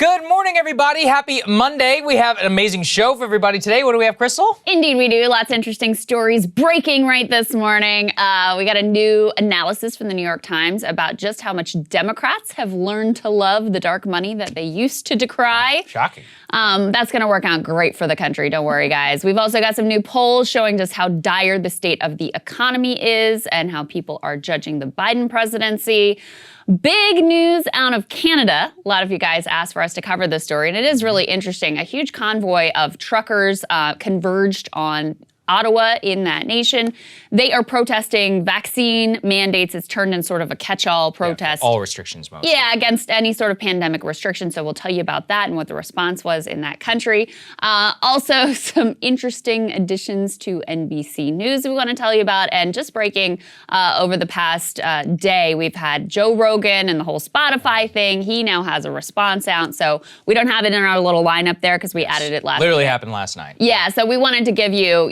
Good morning, everybody. Happy Monday. We have an amazing show for everybody today. What do we have, Krystal? Indeed, we do. Lots of interesting stories breaking right this morning. We got a new analysis from the New York Times about just how much Democrats have learned to love the dark money that they used to decry. Shocking. That's going to work out great for the country. Don't worry, guys. We've also got some new polls showing just how dire the state of the economy is and how people are judging the Biden presidency. Big news out of Canada. A lot of you guys asked for us to cover this story, and it is really interesting. A huge convoy of truckers converged on Ottawa in that nation. They are protesting vaccine mandates. It's turned in sort of a catch-all protest. All restrictions, mostly. Yeah, against any sort of pandemic restriction. So we'll tell you about that and what the response was in that country. Also, some interesting additions to NBC News we want to tell you about. And just breaking over the past day, we've had Joe Rogan and the whole Spotify thing. He now has a response out. So we don't have it in our little lineup there because we added it last Literally night. happened last night. Yeah, so we wanted to give you,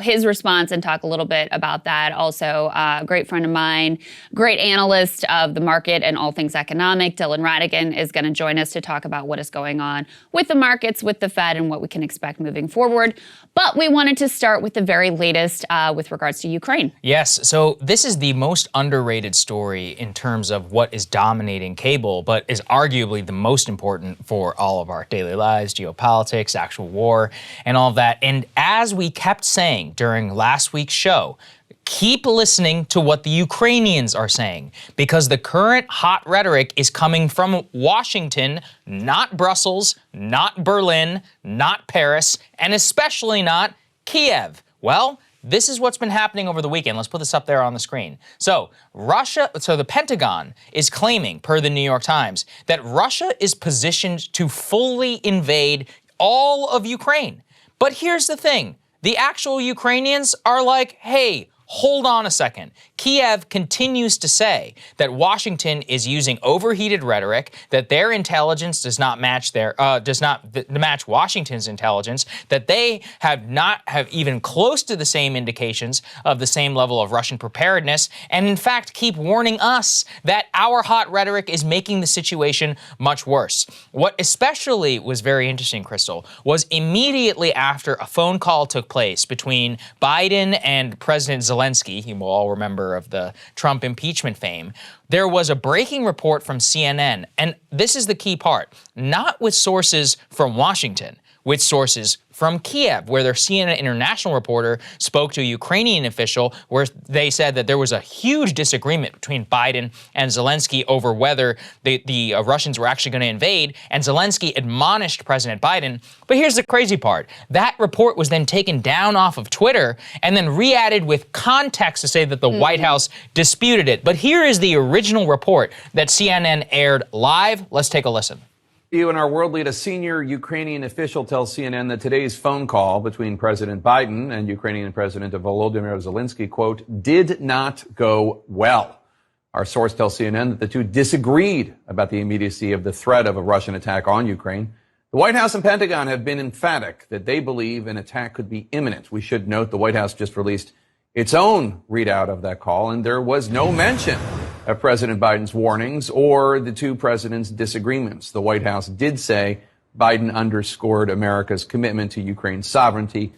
his response and talk a little bit about that. Also, a great friend of mine, great analyst of the market and all things economic, Dylan Ratigan, is going to join us to talk about what is going on with the markets, with the Fed, and what we can expect moving forward. But we wanted to start with the very latest with regards to Ukraine. Yes, so this is the most underrated story in terms of what is dominating cable, but is arguably the most important for all of our daily lives, geopolitics, actual war, and all of that. And as we kept saying during last week's show, keep listening to what the Ukrainians are saying, because the current hot rhetoric is coming from Washington, not Brussels, not Berlin, not Paris, and especially not Kiev. Well, this is what's been happening over the weekend. Let's put this up there on the screen. So the Pentagon is claiming, per the New York Times, that Russia is positioned to fully invade all of Ukraine. But here's the thing. The actual Ukrainians are like, hey, hold on a second. Kiev continues to say that Washington is using overheated rhetoric, that their intelligence does not match match Washington's intelligence, that they have even close to the same indications of the same level of Russian preparedness, and in fact keep warning us that our hot rhetoric is making the situation much worse. What especially was very interesting, Krystal, was immediately after a phone call took place between Biden and President Zelensky, you will all remember of the Trump impeachment fame, there was a breaking report from CNN, and this is the key part, not with sources from Washington, with sources from Kiev, where their CNN international reporter spoke to a Ukrainian official where they said that there was a huge disagreement between Biden and Zelensky over whether the Russians were actually going to invade, and Zelensky admonished President Biden. But here's the crazy part. That report was then taken down off of Twitter and then re-added with context to say that the White House disputed it. But here is the original report that CNN aired live. Let's take a listen. In our world lead, a senior Ukrainian official tells CNN that today's phone call between President Biden and Ukrainian President Volodymyr Zelensky, quote, did not go well. Our source tells CNN that the two disagreed about the immediacy of the threat of a Russian attack on Ukraine. The White House and Pentagon have been emphatic that they believe an attack could be imminent. We should note the White House just released its own readout of that call, and there was no mention of President Biden's warnings or the two presidents' disagreements. The White House did say Biden underscored America's commitment to Ukraine's sovereignty.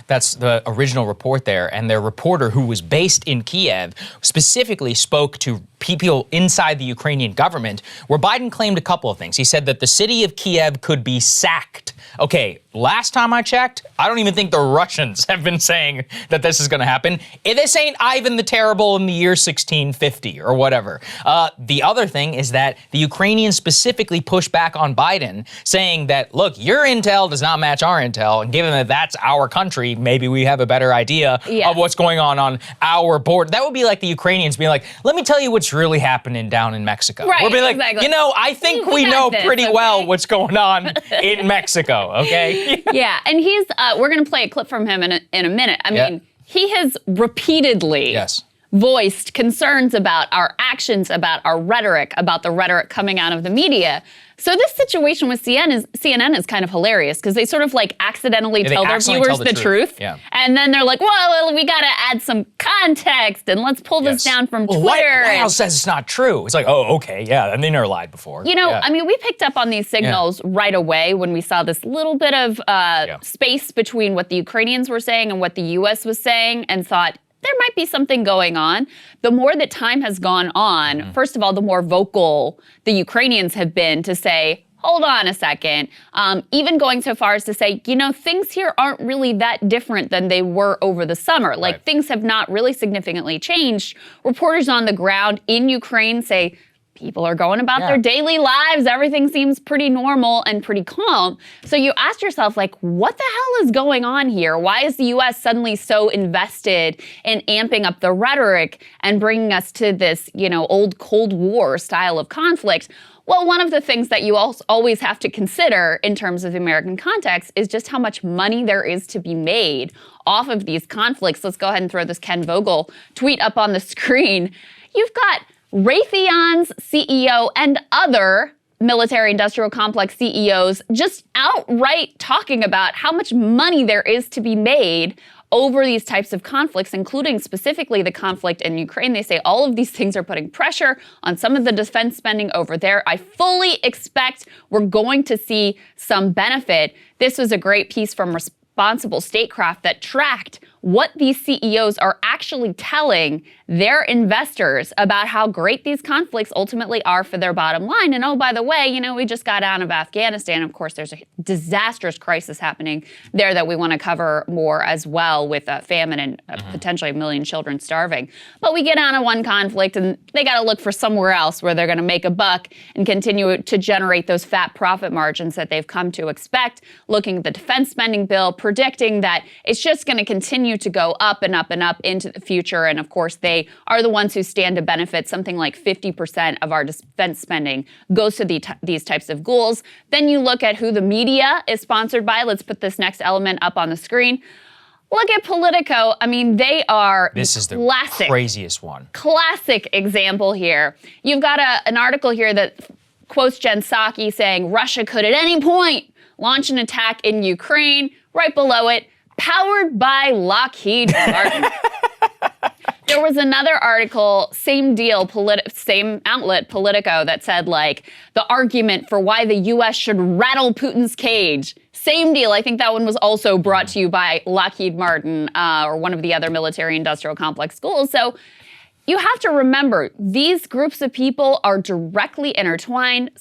That's the original report there, and their reporter, who was based in Kiev, specifically spoke to people inside the Ukrainian government, where Biden claimed a couple of things. He said that the city of Kiev could be sacked. Okay, last time I checked, I don't even think the Russians have been saying that this is going to happen. This ain't Ivan the Terrible in the year 1650 or whatever. The other thing is that the Ukrainians specifically pushed back on Biden, saying that, look, your intel does not match our intel, and given that that's our country, maybe we have a better idea of what's going on our border. That would be like the Ukrainians being like, let me tell you what's really happening down in Mexico. Right, we'll be like, exactly. I think we know pretty well what's going on in Mexico, okay? Yeah, and we're going to play a clip from him in a minute. I mean, he has repeatedly voiced concerns about our actions, about our rhetoric, about the rhetoric coming out of the media. So this situation with CNN is kind of hilarious because they sort of like accidentally tell their viewers the truth. Yeah. And then they're like, well, we got to add some context and let's pull this down from Twitter. White House says it's not true. It's like, oh, okay, yeah, and they never lied before. You know, I mean, we picked up on these signals right away when we saw this little bit of space between what the Ukrainians were saying and what the U.S. was saying and thought, there might be something going on. The more that time has gone on, first of all, the more vocal the Ukrainians have been to say, hold on a second, even going so far as to say, you know, things here aren't really that different than they were over the summer. Like things have not really significantly changed. Reporters on the ground in Ukraine say, people are going about their daily lives. Everything seems pretty normal and pretty calm. So you ask yourself, like, what the hell is going on here? Why is the U.S. suddenly so invested in amping up the rhetoric and bringing us to this, you know, old Cold War style of conflict? Well, one of the things that you always have to consider in terms of American context is just how much money there is to be made off of these conflicts. Let's go ahead and throw this Ken Vogel tweet up on the screen. You've got Raytheon's CEO and other military-industrial complex CEOs just outright talking about how much money there is to be made over these types of conflicts, including specifically the conflict in Ukraine. They say all of these things are putting pressure on some of the defense spending over there. I fully expect we're going to see some benefit. This was a great piece from Responsible Statecraft that tracked what these CEOs are actually telling their investors about how great these conflicts ultimately are for their bottom line. And oh, by the way, you know, we just got out of Afghanistan. Of course, there's a disastrous crisis happening there that we want to cover more as well, with famine and potentially 1 million children starving. But we get out of one conflict and they got to look for somewhere else where they're going to make a buck and continue to generate those fat profit margins that they've come to expect. Looking at the defense spending bill, predicting that it's just going to continue to go up and up and up into the future. And of course, they are the ones who stand to benefit. Something like 50% of our defense spending goes to these types of goals. Then you look at who the media is sponsored by. Let's put this next element up on the screen. Look at Politico. I mean, they are this is the classic, craziest one. Classic example here. You've got an article here that quotes Jen Psaki saying Russia could at any point launch an attack in Ukraine. Right below it, powered by Lockheed Martin. There was another article, same deal, same outlet, Politico, that said, like, the argument for why the U.S. should rattle Putin's cage. Same deal. I think that one was also brought to you by Lockheed Martin or one of the other military-industrial complex schools. So you have to remember, these groups of people are directly intertwined.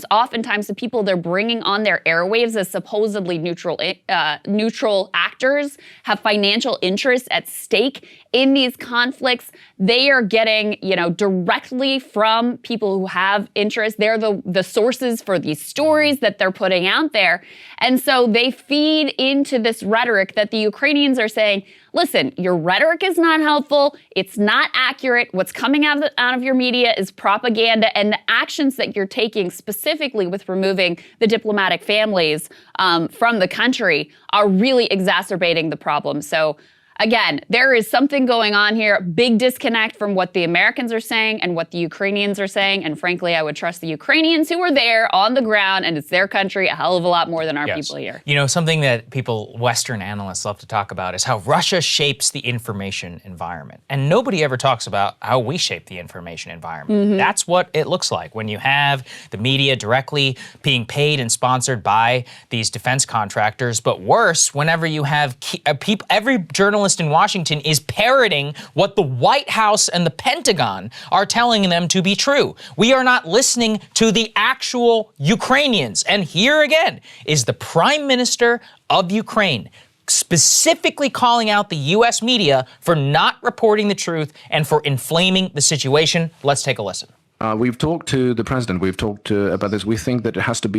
Oftentimes, the people they're bringing on their airwaves as supposedly neutral actors have financial interests at stake in these conflicts. They are getting, you know, directly from people who have interest. They're the sources for these stories that they're putting out there. And so they feed into this rhetoric that the Ukrainians are saying, listen, your rhetoric is not helpful. It's not accurate. What's coming out of your media is propaganda. And the actions that you're taking, specifically with removing the diplomatic families from the country, are really exacerbating the problem. So again, there is something going on here, big disconnect from what the Americans are saying and what the Ukrainians are saying. And frankly, I would trust the Ukrainians who are there on the ground, and it's their country, a hell of a lot more than our people here. You know, something that Western analysts love to talk about is how Russia shapes the information environment. And nobody ever talks about how we shape the information environment. That's what it looks like when you have the media directly being paid and sponsored by these defense contractors. But worse, whenever you have every journalist in Washington is parroting what the White House and the Pentagon are telling them to be true. We are not listening to the actual Ukrainians. And here again is the Prime Minister of Ukraine specifically calling out the U.S. media for not reporting the truth and for inflaming the situation. Let's take a listen. We've talked to the president. We've talked about this. We think that there has to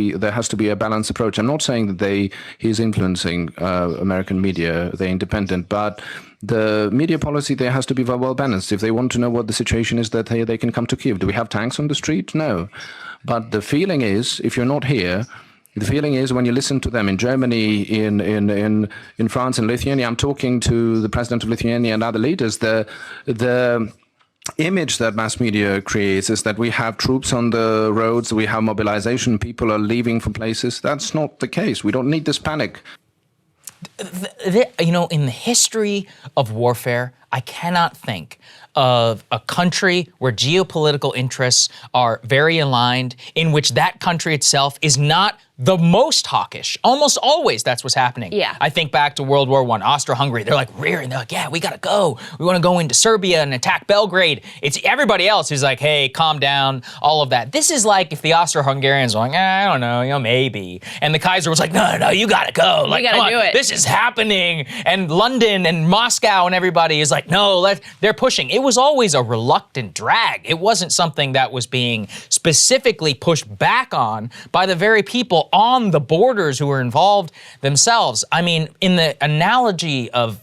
be a balanced approach. I'm not saying that he's influencing American media. They're independent, but the media policy there has to be well balanced. If they want to know what the situation is, that they can come to Kyiv. Do we have tanks on the street? No, but the feeling is, if you're not here, the feeling is when you listen to them in Germany, in France and Lithuania. I'm talking to the president of Lithuania and other leaders. image that mass media creates is that we have troops on the roads, we have mobilization, people are leaving from places. That's not the case. We don't need this panic. You know, in the history of warfare, I cannot think of a country where geopolitical interests are very aligned, in which that country itself is not the most hawkish. Almost always that's what's happening. Yeah. I think back to World War I, Austro-Hungary, they're like rearing, they're like, yeah, we gotta go. We wanna go into Serbia and attack Belgrade. It's everybody else who's like, hey, calm down, all of that. This is like if the Austro-Hungarians were like, I don't know, maybe. And the Kaiser was like, no, you gotta go. Like, gotta do it. This is happening. And London and Moscow and everybody is like, no, they're pushing. It was always a reluctant drag. It wasn't something that was being specifically pushed back on by the very people on the borders who were involved themselves. I mean, in the analogy of,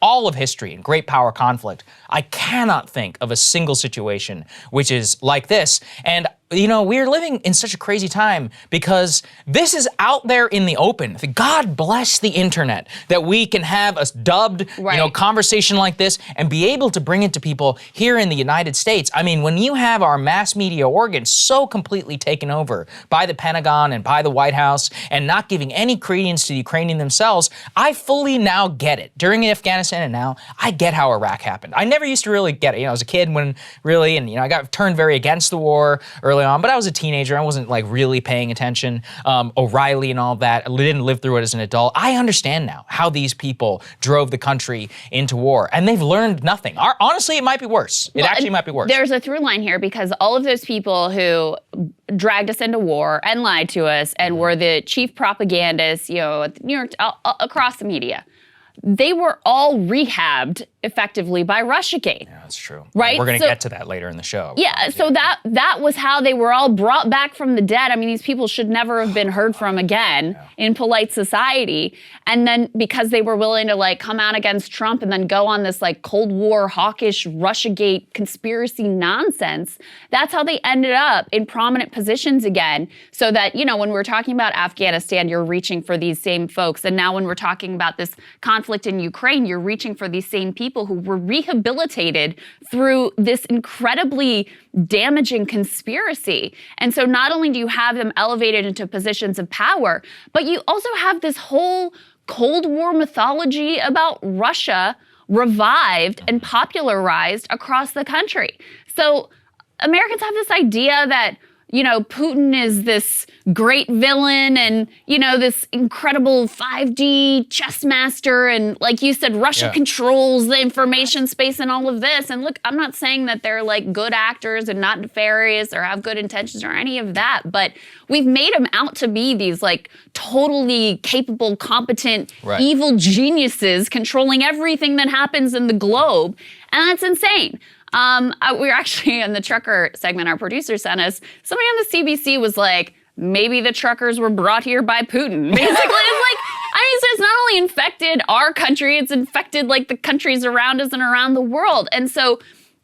all of history and great power conflict, I cannot think of a single situation which is like this. And we're living in such a crazy time because this is out there in the open. God bless the internet that we can have a dubbed, conversation like this and be able to bring it to people here in the United States. I mean, when you have our mass media organs so completely taken over by the Pentagon and by the White House and not giving any credence to the Ukrainian themselves, I fully now get it. During Afghanistan and now, I get how Iraq happened. I never used to really get it. I was a kid when I got turned very against the war early on, but I was a teenager. I wasn't like really paying attention. O'Reilly and all that. I didn't live through it as an adult. I understand now how these people drove the country into war, and they've learned nothing. Honestly, it might be worse. It actually might be worse. There's a through line here because all of those people who dragged us into war and lied to us and were the chief propagandists, New York, across the media, they were all rehabbed effectively by Russiagate. Yeah, that's true. Right? We're going to get to that later in the show. Yeah, so that was how they were all brought back from the dead. I mean, these people should never have been heard from again in polite society. And then because they were willing to come out against Trump and then go on this Cold War, hawkish, Russiagate conspiracy nonsense, that's how they ended up in prominent positions again. So that, when we're talking about Afghanistan, you're reaching for these same folks. And now when we're talking about this conflict in Ukraine, you're reaching for these same people who were rehabilitated through this incredibly damaging conspiracy. And so not only do you have them elevated into positions of power, but you also have this whole Cold War mythology about Russia revived and popularized across the country. So Americans have this idea that Putin is this great villain and, this incredible 5D chess master. And like you said, Russia controls the information space and all of this. And look, I'm not saying that they're good actors and not nefarious or have good intentions or any of that, but we've made them out to be these totally capable, competent, evil geniuses controlling everything that happens in the globe. And that's insane. We were actually in the trucker segment, our producer sent us, somebody on the CBC was like, maybe the truckers were brought here by Putin. Basically, so it's not only infected our country, it's infected the countries around us and around the world. And so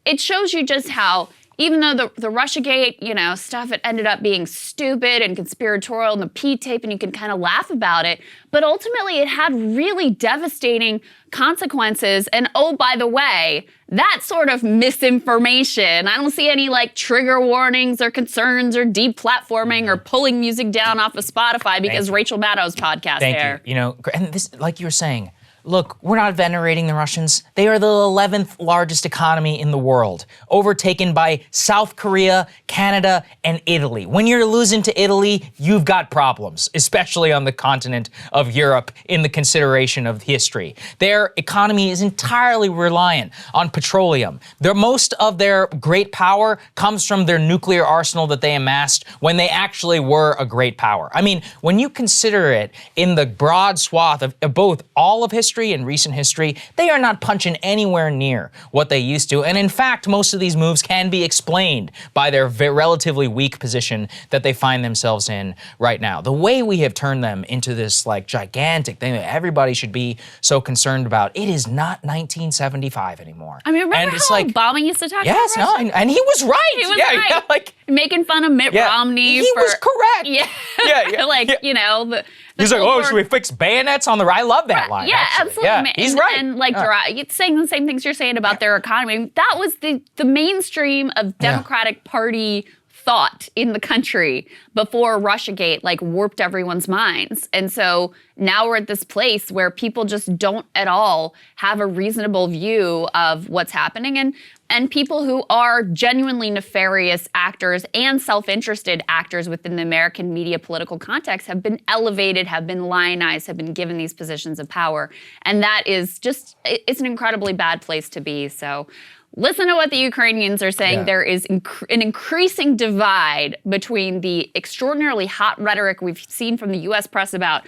it shows you just how, even though the Russiagate, stuff, it ended up being stupid and conspiratorial and the P-tape, and you can kind of laugh about it, but ultimately it had really devastating consequences. And oh, by the way, that sort of misinformation, I don't see any trigger warnings or concerns or deplatforming or pulling music down off of Spotify because Rachel Maddow's podcast there. Thank you. And this, like you were saying, look, we're not venerating the Russians. They are the 11th largest economy in the world, overtaken by South Korea, Canada, and Italy. When you're losing to Italy, you've got problems, especially on the continent of Europe in the consideration of history. Their economy is entirely reliant on petroleum. Most of their great power comes from their nuclear arsenal that they amassed when they actually were a great power. I mean, when you consider it in the broad swath of both all of history and recent history, they are not punching anywhere near what they used to. And in fact, most of these moves can be explained by their relatively weak position that they find themselves in right now. The way we have turned them into this gigantic thing that everybody should be so concerned about, it is not 1975 anymore. I mean, remember how Obama used to talk about Russia? Yes, and he was right. He was right. Making fun of Mitt Romney. He was correct. Yeah. He's like, the oh, should we fix bayonets on the right? I love that line. Yeah, actually. Absolutely. Yeah, he's right. And like saying the same things you're saying about their economy. That was the mainstream of Democratic Party thought in the country before Russiagate like warped everyone's minds. And so now we're at this place where people just don't at all have a reasonable view of what's happening. And people who are genuinely nefarious actors and self-interested actors within the American media political context have been elevated, have been lionized, have been given these positions of power. And that is just, it's an incredibly bad place to be. So listen to what the Ukrainians are saying. There is an increasing divide between the extraordinarily hot rhetoric we've seen from the U.S. press about,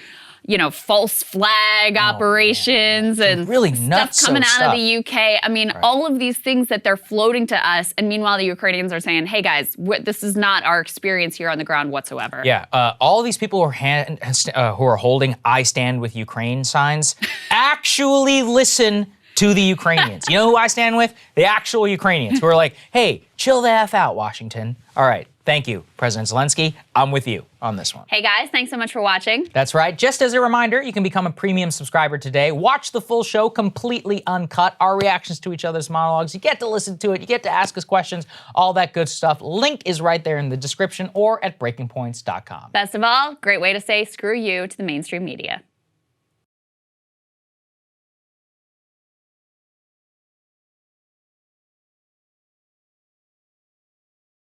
you know, false flag operations and really stuff coming out of the UK. I mean, all of these things that they're floating to us. And meanwhile, the Ukrainians are saying, hey, guys, this is not our experience here on the ground whatsoever. Yeah. All of these people who are holding I stand with Ukraine signs actually listen to the Ukrainians. You know who I stand with? The actual Ukrainians who are like, hey, chill the F out, Washington. All right. Thank you, President Zelensky. I'm with you on this one. Hey guys, thanks so much for watching. That's right. Just as a reminder, you can become a premium subscriber today. Watch the full show completely uncut, our reactions to each other's monologues. You get to listen to it. You get to ask us questions, all that good stuff. Link is right there in the description or at breakingpoints.com. Best of all, great way to say screw you to the mainstream media.